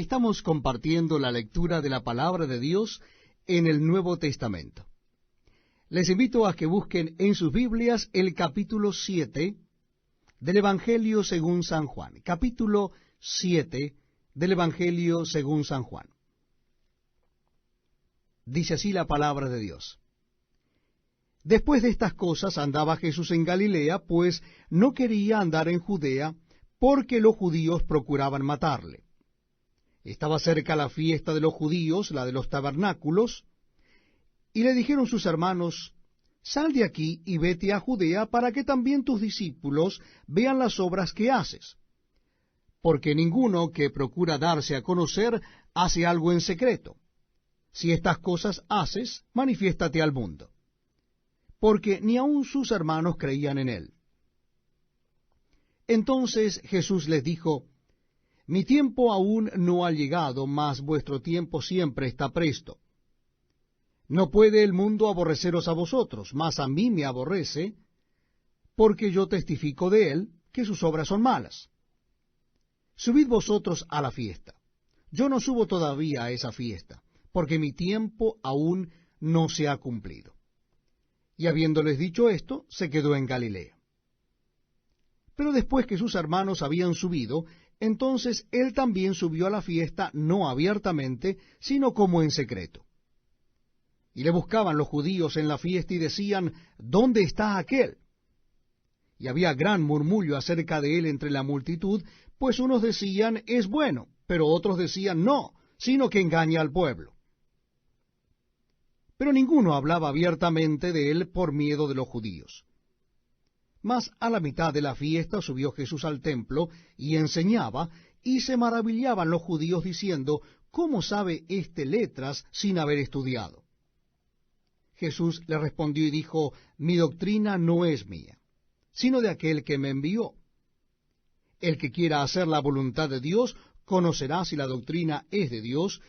Estamos compartiendo la lectura de la palabra de Dios en el Nuevo Testamento. Les invito a que busquen en sus Biblias el capítulo 7 del Evangelio según San Juan. Capítulo 7 del Evangelio según San Juan. Dice así la palabra de Dios. Después de estas cosas andaba Jesús en Galilea, pues no quería andar en Judea, porque los judíos procuraban matarle. Estaba cerca la fiesta de los judíos, la de los tabernáculos, y le dijeron sus hermanos, sal de aquí y vete a Judea, para que también tus discípulos vean las obras que haces. Porque ninguno que procura darse a conocer hace algo en secreto. Si estas cosas haces, manifiéstate al mundo. Porque ni aun sus hermanos creían en él. Entonces Jesús les dijo, mi tiempo aún no ha llegado, mas vuestro tiempo siempre está presto. No puede el mundo aborreceros a vosotros, mas a mí me aborrece, porque yo testifico de él que sus obras son malas. Subid vosotros a la fiesta. Yo no subo todavía a esa fiesta, porque mi tiempo aún no se ha cumplido. Y habiéndoles dicho esto, se quedó en Galilea. Pero después que sus hermanos habían subido, entonces él también subió a la fiesta, no abiertamente, sino como en secreto. Y le buscaban los judíos en la fiesta y decían, ¿dónde está aquel? Y había gran murmullo acerca de él entre la multitud, pues unos decían, es bueno, pero otros decían, no, sino que engaña al pueblo. Pero ninguno hablaba abiertamente de él por miedo de los judíos. Mas a la mitad de la fiesta subió Jesús al templo y enseñaba, y se maravillaban los judíos diciendo, ¿cómo sabe éste letras sin haber estudiado? Jesús le respondió y dijo, mi doctrina no es mía, sino de aquel que me envió. El que quiera hacer la voluntad de Dios, conocerá si la doctrina es de Dios,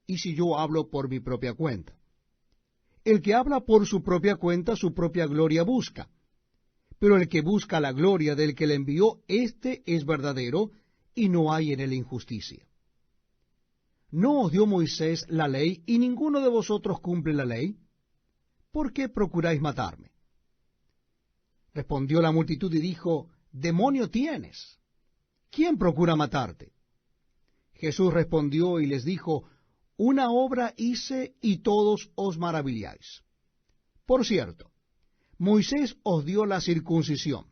y si yo hablo por mi propia cuenta. El que habla por su propia cuenta, su propia gloria busca. Pero el que busca la gloria del que le envió, éste es verdadero, y no hay en él injusticia. ¿No os dio Moisés la ley, y ninguno de vosotros cumple la ley? ¿Por qué procuráis matarme? Respondió la multitud y dijo, demonio tienes. ¿Quién procura matarte? Jesús respondió y les dijo, una obra hice y todos os maravilláis. Por cierto, Moisés os dio la circuncisión,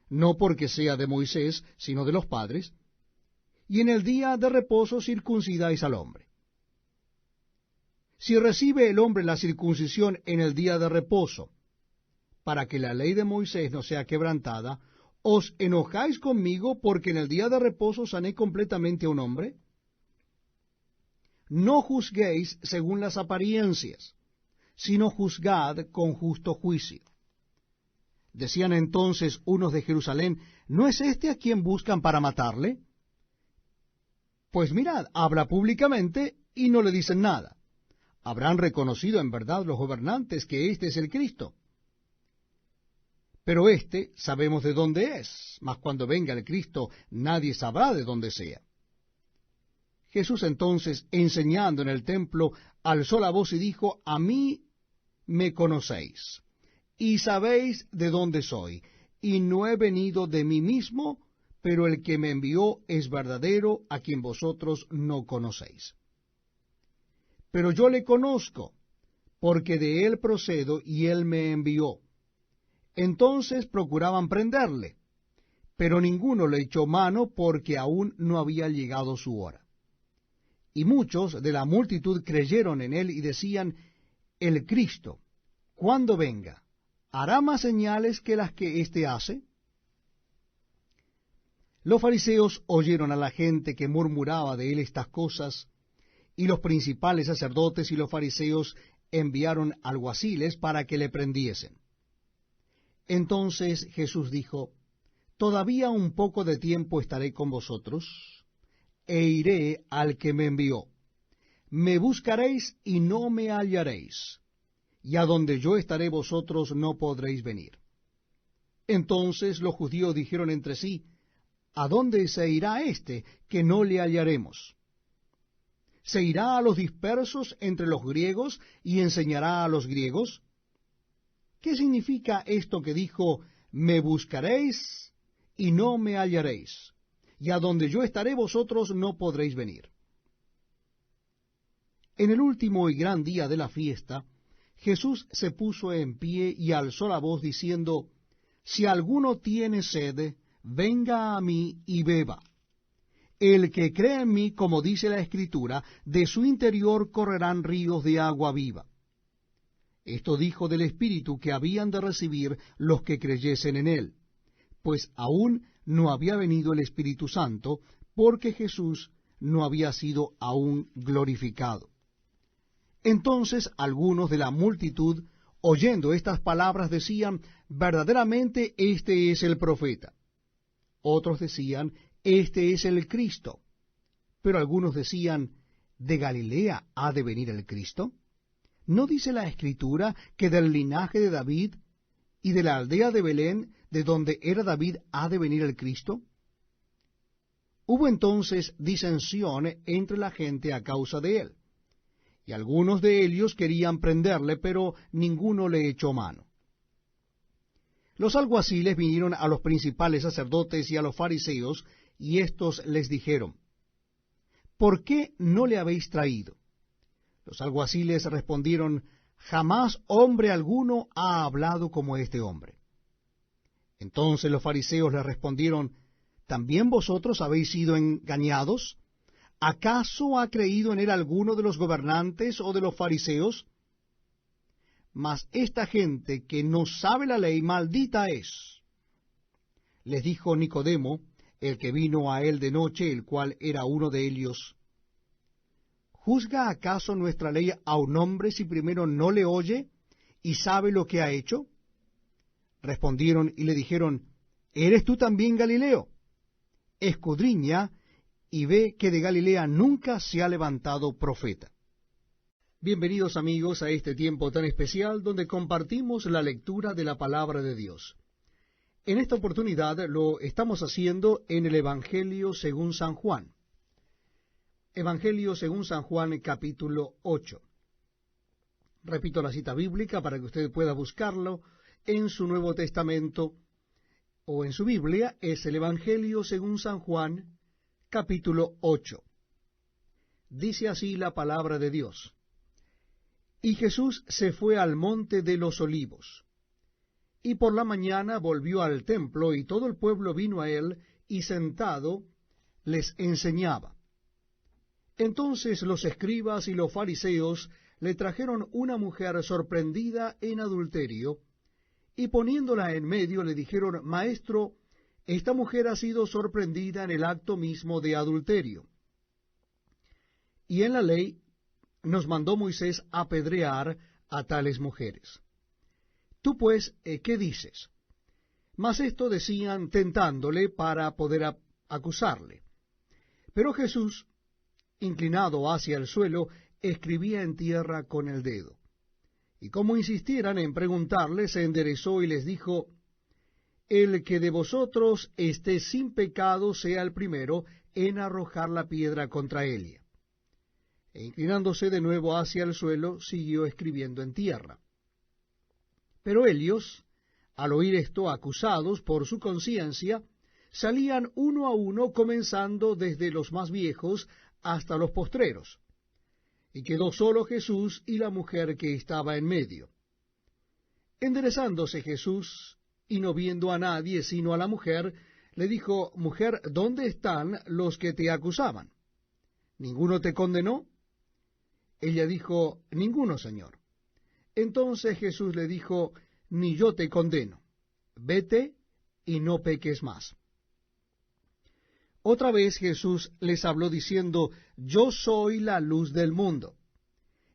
no porque sea de Moisés, sino de los padres, y en el día de reposo circuncidáis al hombre. Si recibe el hombre la circuncisión en el día de reposo, para que la ley de Moisés no sea quebrantada, ¿os enojáis conmigo porque en el día de reposo sané completamente a un hombre? No juzguéis según las apariencias, sino juzgad con justo juicio. Decían entonces unos de Jerusalén, ¿no es este a quien buscan para matarle? Pues mirad, habla públicamente y no le dicen nada. Habrán reconocido en verdad los gobernantes que este es el Cristo. Pero este sabemos de dónde es, mas cuando venga el Cristo nadie sabrá de dónde sea. Jesús entonces, enseñando en el templo, alzó la voz y dijo, a mí me conocéis, y sabéis de dónde soy, y no he venido de mí mismo, pero el que me envió es verdadero, a quien vosotros no conocéis. Pero yo le conozco, porque de él procedo, y él me envió. Entonces procuraban prenderle, pero ninguno le echó mano, porque aún no había llegado su hora. Y muchos de la multitud creyeron en él y decían, el Cristo, cuando venga, ¿hará más señales que las que éste hace? Los fariseos oyeron a la gente que murmuraba de él estas cosas, y los principales sacerdotes y los fariseos enviaron alguaciles para que le prendiesen. Entonces Jesús dijo, todavía un poco de tiempo estaré con vosotros, e iré al que me envió. Me buscaréis y no me hallaréis, y a donde yo estaré vosotros no podréis venir. Entonces los judíos dijeron entre sí, ¿a dónde se irá éste que no le hallaremos? ¿Se irá a los dispersos entre los griegos y enseñará a los griegos? ¿Qué significa esto que dijo, me buscaréis y no me hallaréis, y a donde yo estaré vosotros no podréis venir? En el último y gran día de la fiesta, Jesús se puso en pie y alzó la voz diciendo, si alguno tiene sed, venga a mí y beba. El que cree en mí, como dice la Escritura, de su interior correrán ríos de agua viva. Esto dijo del Espíritu que habían de recibir los que creyesen en él, pues aún no había venido el Espíritu Santo, porque Jesús no había sido aún glorificado. Entonces algunos de la multitud, oyendo estas palabras, decían, verdaderamente este es el profeta. Otros decían, este es el Cristo. Pero algunos decían, ¿de Galilea ha de venir el Cristo? ¿No dice la Escritura que del linaje de David y de la aldea de Belén, de donde era David, ha de venir el Cristo? Hubo entonces disensión entre la gente a causa de él, y algunos de ellos querían prenderle, pero ninguno le echó mano. Los alguaciles vinieron a los principales sacerdotes y a los fariseos, y éstos les dijeron, ¿por qué no le habéis traído? Los alguaciles respondieron, jamás hombre alguno ha hablado como este hombre. Entonces los fariseos le respondieron, ¿también vosotros habéis sido engañados? ¿Acaso ha creído en él alguno de los gobernantes o de los fariseos? Mas esta gente que no sabe la ley, maldita es. Les dijo Nicodemo, el que vino a él de noche, el cual era uno de ellos, ¿juzga acaso nuestra ley a un hombre si primero no le oye y sabe lo que ha hecho? Respondieron y le dijeron, ¿eres tú también Galileo? Escudriña y ve que de Galilea nunca se ha levantado profeta. Bienvenidos amigos a este tiempo tan especial donde compartimos la lectura de la palabra de Dios. En esta oportunidad lo estamos haciendo en el Evangelio según San Juan. Evangelio según San Juan, capítulo 8. Repito la cita bíblica para que usted pueda buscarlo en su Nuevo Testamento o en su Biblia. Es el Evangelio según San Juan, capítulo 8. Dice así la palabra de Dios. Y Jesús se fue al monte de los olivos. Y por la mañana volvió al templo, y todo el pueblo vino a él, y sentado les enseñaba. Entonces los escribas y los fariseos le trajeron una mujer sorprendida en adulterio, y poniéndola en medio le dijeron, Maestro, esta mujer ha sido sorprendida en el acto mismo de adulterio. Y en la ley nos mandó Moisés apedrear a tales mujeres. Tú pues, ¿qué dices? Mas esto decían tentándole para poder acusarle. Pero Jesús, inclinado hacia el suelo, escribía en tierra con el dedo. Y como insistieran en preguntarle, se enderezó y les dijo, el que de vosotros esté sin pecado sea el primero en arrojar la piedra contra ella. E inclinándose de nuevo hacia el suelo, siguió escribiendo en tierra. Pero ellos, al oír esto, acusados por su conciencia, salían uno a uno, comenzando desde los más viejos hasta los postreros. Y quedó solo Jesús y la mujer que estaba en medio. Enderezándose Jesús, y no viendo a nadie sino a la mujer, le dijo, Mujer, ¿dónde están los que te acusaban? ¿Ninguno te condenó? Ella dijo, Ninguno, Señor. Entonces Jesús le dijo, Ni yo te condeno. Vete y no peques más. Otra vez Jesús les habló diciendo, Yo soy la luz del mundo.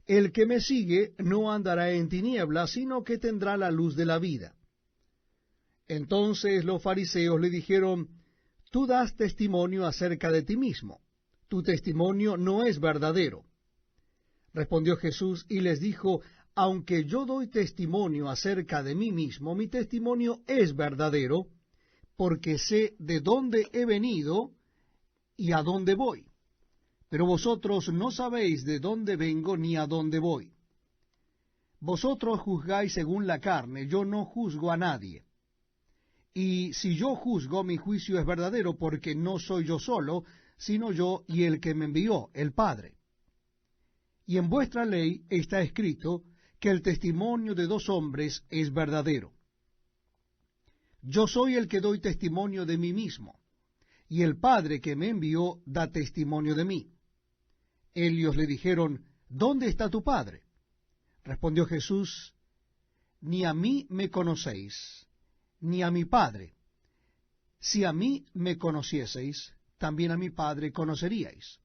El que me sigue no andará en tinieblas, sino que tendrá la luz de la vida. Entonces los fariseos le dijeron, Tú das testimonio acerca de ti mismo. Tu testimonio no es verdadero. Respondió Jesús y les dijo, Aunque yo doy testimonio acerca de mí mismo, mi testimonio es verdadero, porque sé de dónde he venido y a dónde voy. pero vosotros no sabéis de dónde vengo ni a dónde voy. Vosotros juzgáis según la carne, yo no juzgo a nadie. Y si yo juzgo, mi juicio es verdadero, porque no soy yo solo, sino yo y el que me envió, el Padre. Y en vuestra ley está escrito que el testimonio de dos hombres es verdadero. Yo soy el que doy testimonio de mí mismo, y el Padre que me envió da testimonio de mí. Ellos le dijeron, ¿dónde está tu Padre? Respondió Jesús, ni a mí me conocéis, ni a mi Padre. Si a mí me conocieseis, también a mi Padre conoceríais.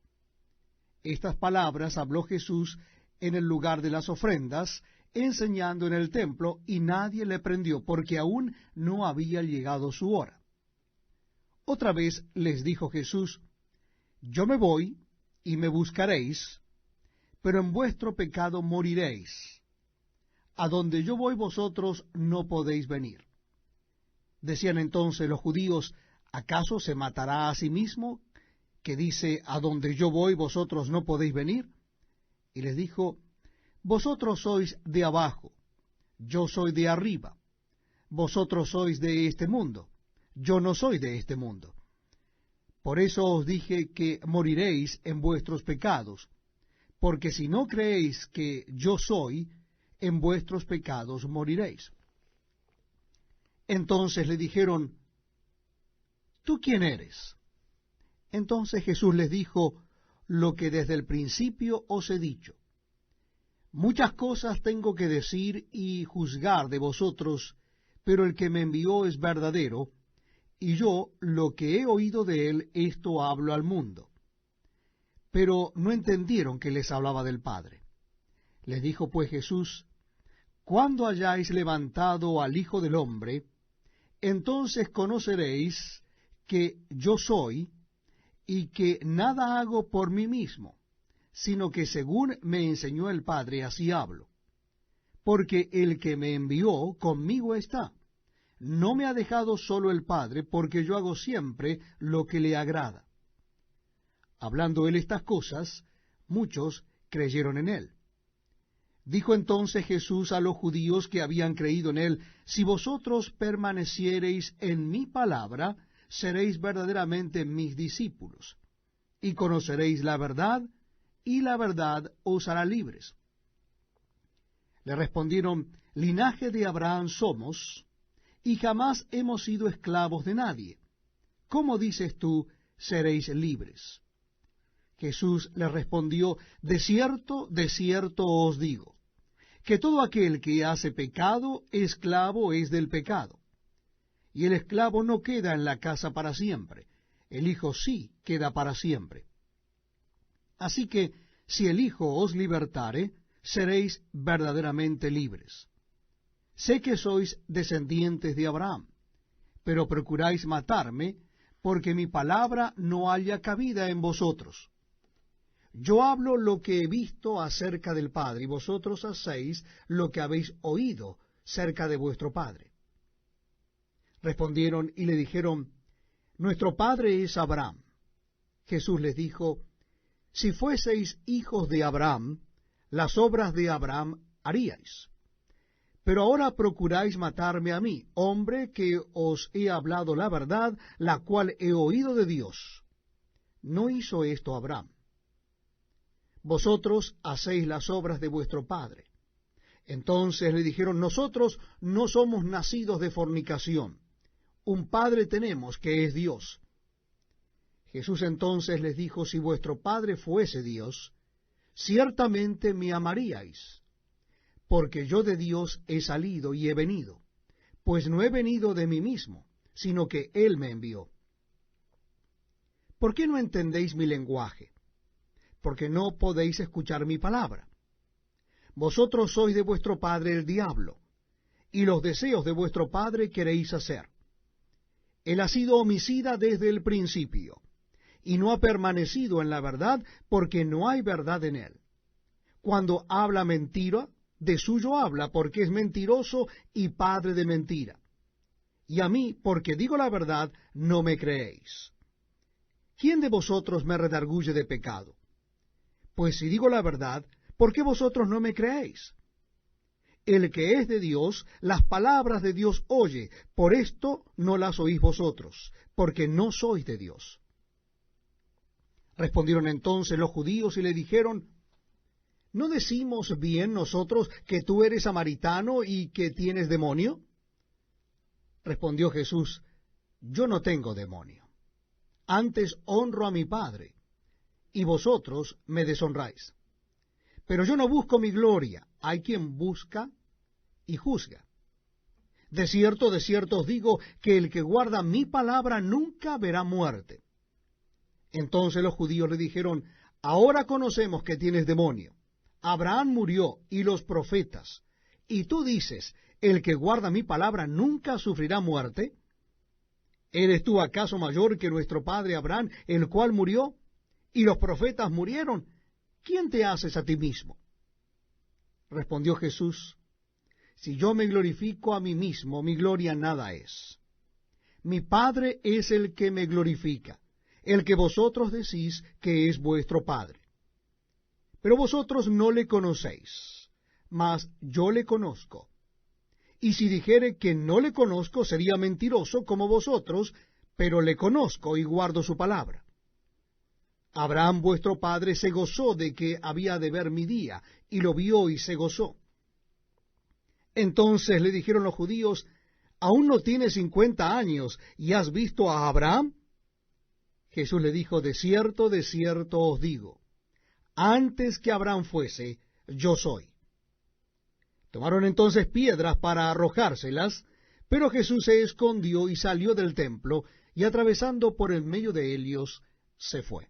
Estas palabras habló Jesús en el lugar de las ofrendas, enseñando en el templo, y nadie le prendió, porque aún no había llegado su hora. Otra vez les dijo Jesús, yo me voy, y me buscaréis, pero en vuestro pecado moriréis. A donde yo voy vosotros no podéis venir. Decían entonces los judíos, ¿acaso se matará a sí mismo, que dice, a donde yo voy vosotros no podéis venir? Y les dijo, vosotros sois de abajo, yo soy de arriba. Vosotros sois de este mundo, yo no soy de este mundo. Por eso os dije que moriréis en vuestros pecados, porque si no creéis que yo soy, en vuestros pecados moriréis. Entonces le dijeron, ¿tú quién eres? Entonces Jesús les dijo, lo que desde el principio os he dicho. Muchas cosas tengo que decir y juzgar de vosotros, pero el que me envió es verdadero, y yo lo que he oído de él, esto hablo al mundo. Pero no entendieron que les hablaba del Padre. Les dijo pues Jesús, cuando hayáis levantado al Hijo del Hombre, entonces conoceréis que yo soy, y que nada hago por mí mismo, sino que según me enseñó el Padre, así hablo. Porque el que me envió conmigo está. No me ha dejado solo el Padre, porque yo hago siempre lo que le agrada. Hablando él estas cosas, muchos creyeron en él. Dijo entonces Jesús a los judíos que habían creído en él, si vosotros permaneciereis en mi palabra, seréis verdaderamente mis discípulos, y conoceréis la verdad, y la verdad os hará libres. Le respondieron, linaje de Abraham somos, y jamás hemos sido esclavos de nadie. ¿Cómo dices tú, seréis libres? Jesús le respondió, de cierto os digo, que todo aquel que hace pecado, esclavo es del pecado. Y el esclavo no queda en la casa para siempre, el Hijo sí queda para siempre. Así que, si el Hijo os libertare, seréis verdaderamente libres. Sé que sois descendientes de Abraham, pero procuráis matarme, porque mi palabra no haya cabida en vosotros. Yo hablo lo que he visto acerca del Padre, y vosotros hacéis lo que habéis oído cerca de vuestro Padre. Respondieron y le dijeron, nuestro padre es Abraham. Jesús les dijo, si fueseis hijos de Abraham, las obras de Abraham haríais. Pero ahora procuráis matarme a mí, hombre que os he hablado la verdad, la cual he oído de Dios. No hizo esto Abraham. Vosotros hacéis las obras de vuestro padre. Entonces le dijeron, nosotros no somos nacidos de fornicación. Un Padre tenemos, que es Dios. Jesús entonces les dijo, si vuestro Padre fuese Dios, ciertamente me amaríais, porque yo de Dios he salido y he venido, pues no he venido de mí mismo, sino que Él me envió. ¿Por qué no entendéis mi lenguaje? Porque no podéis escuchar mi palabra. Vosotros sois de vuestro padre el diablo, y los deseos de vuestro padre queréis hacer. Él ha sido homicida desde el principio, y no ha permanecido en la verdad, porque no hay verdad en él. Cuando habla mentira, de suyo habla, porque es mentiroso y padre de mentira. Y a mí, porque digo la verdad, no me creéis. ¿Quién de vosotros me redarguye de pecado? Pues si digo la verdad, ¿por qué vosotros no me creéis? El que es de Dios, las palabras de Dios oye, por esto no las oís vosotros, porque no sois de Dios. Respondieron entonces los judíos y le dijeron, ¿no decimos bien nosotros que tú eres samaritano y que tienes demonio? Respondió Jesús, yo no tengo demonio, antes honro a mi Padre, y vosotros me deshonráis. Pero yo no busco mi gloria, hay quien busca y juzga. De cierto os digo, que el que guarda mi palabra nunca verá muerte. Entonces los judíos le dijeron, ahora conocemos que tienes demonio. Abraham murió y los profetas, y tú dices, el que guarda mi palabra nunca sufrirá muerte. ¿Eres tú acaso mayor que nuestro padre Abraham, el cual murió, y los profetas murieron? ¿Quién te haces a ti mismo? Respondió Jesús, si yo me glorifico a mí mismo, mi gloria nada es. Mi Padre es el que me glorifica, el que vosotros decís que es vuestro Padre. Pero vosotros no le conocéis, mas yo le conozco. Y si dijere que no le conozco, sería mentiroso como vosotros, pero le conozco y guardo su palabra. Abraham vuestro padre se gozó de que había de ver mi día, y lo vio y se gozó. Entonces le dijeron los judíos, ¿aún no tienes 50 años, y has visto a Abraham? Jesús le dijo, de cierto os digo, antes que Abraham fuese, yo soy. Tomaron entonces piedras para arrojárselas, pero Jesús se escondió y salió del templo, y atravesando por el medio de ellos, se fue.